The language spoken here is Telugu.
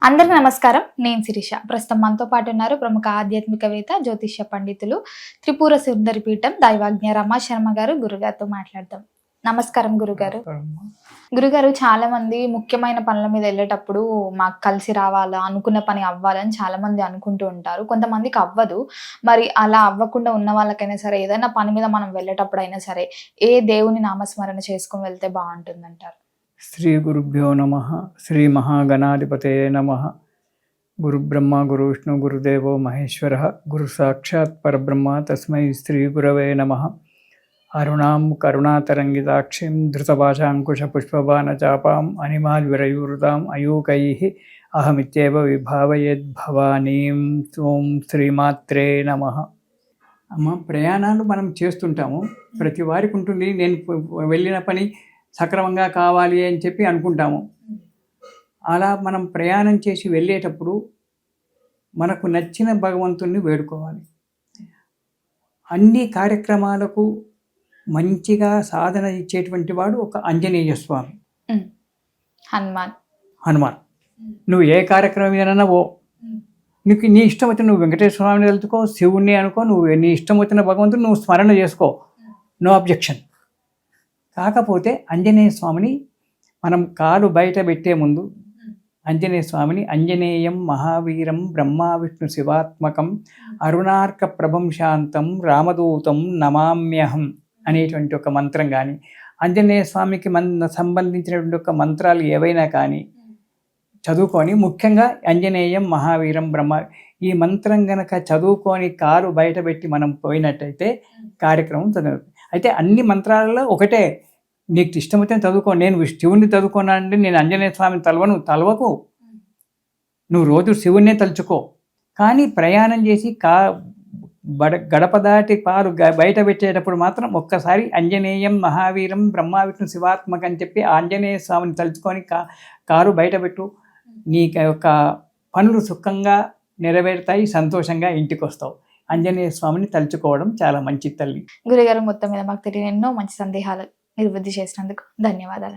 అందరికీ నమస్కారం. నేను శిరీష. ప్రస్తుతం మనతో పాటు ఉన్నారు ప్రముఖ ఆధ్యాత్మికవేత్త, జ్యోతిష్య పండితులు, త్రిపుర సుందరి పీఠం దైవాజ్ఞ రమా శర్మ గారు. గురుగారితో మాట్లాడదాం. నమస్కారం గురుగారు. గురుగారు, చాలా మంది ముఖ్యమైన పనుల మీద వెళ్ళేటప్పుడు మాకు కలిసి రావాలా, అనుకున్న పని అవ్వాలని చాలా మంది అనుకుంటూ ఉంటారు. కొంతమందికి అవ్వదు. మరి అలా అవ్వకుండా ఉన్న వాళ్ళకైనా సరే, ఏదైనా పని మీద మనం వెళ్ళేటప్పుడు అయినా సరే, ఏ దేవుని నామస్మరణ చేసుకుని వెళ్తే బాగుంటుందంటారు? శ్రీ గురుభ్యో నమ. శ్రీ మహాగణాధిపతే నమ. గురు బ్రహ్మ గురు విష్ణు గురుదేవో మహేశ్వర. గురు సాక్షాత్ పరబ్రహ్మ తస్మై శ్రీ గురవే నమ. అరుణాం కరుణాతరంగితాక్షిం ధృతపాశాంకుశ పుష్పబాణ చాపాం అనిమాల్విరయూరుతాం అయూకై అహమిత్యేవ విభావయేద్భవానీం. ఓం శ్రీమాత్రే నమ. అమ్మ, ప్రయాణాలు మనం చేస్తుంటాము. ప్రతి వారికి ఉంటుంది, నేను వెళ్ళిన పని సక్రమంగా కావాలి అని చెప్పి అనుకుంటాము. అలా మనం ప్రయాణం చేసి వెళ్ళేటప్పుడు మనకు నచ్చిన భగవంతుణ్ణి వేడుకోవాలి. అన్ని కార్యక్రమాలకు మంచిగా సాధన ఇచ్చేటువంటి వాడు ఒక ఆంజనేయ స్వామి, హనుమాన్. నువ్వు ఏ కార్యక్రమం ఏదైనా నీకు నీ ఇష్టం వచ్చిన, నువ్వు వెంకటేశ్వర స్వామిని వెళ్తుకో, శివుణ్ణి అనుకో, నువ్వు నీ ఇష్టం వచ్చిన భగవంతుని నువ్వు స్మరణ చేసుకో, నో అబ్జెక్షన్. కాకపోతే ఆంజనేయ స్వామిని మనం కాలు బయట పెట్టే ముందు ఆంజనేయ స్వామిని ఆంజనేయం మహావీరం బ్రహ్మ విష్ణు శివాత్మకం అరుణార్క ప్రభం శాంతం రామదూతం నమామ్యహం అనేటువంటి ఒక మంత్రం కానీ, ఆంజనేయ స్వామికి సంబంధించినటువంటి ఒక మంత్రాలు ఏవైనా కానీ చదువుకొని, ముఖ్యంగా ఆంజనేయం మహావీరం బ్రహ్మ ఈ మంత్రం గనక చదువుకొని కాలు బయట పెట్టి మనం పోయినట్టయితే కార్యక్రమం చదువు. అయితే అన్ని మంత్రాలలో ఒకటే, నీకు ఇష్టమైతే చదువుకో. నేను శివుణ్ణి చదువుకున్నానంటే నేను ఆంజనేయ స్వామిని తలవకు, నువ్వు రోజు శివుణ్ణే తలుచుకో. కానీ ప్రయాణం చేసి గడప దాటి పాలు బయట పెట్టేటప్పుడు మాత్రం ఒక్కసారి ఆంజనేయం మహావీరం బ్రహ్మ విష్ణు శివాత్మక అని చెప్పి ఆంజనేయ స్వామిని తలుచుకొని కారు బయట పెట్టు. నీ యొక్క పనులు సుఖంగా నెరవేరుతాయి, సంతోషంగా ఇంటికి వస్తావు. ఆంజనేయ స్వామిని తలుచుకోవడం చాలా మంచి తల్లి. గురుగారు, మొత్తం మీద మాకు తెలియని ఎన్నో మంచి సందేహాలు నిర్వృద్ధి చేసినందుకు ధన్యవాదాలు.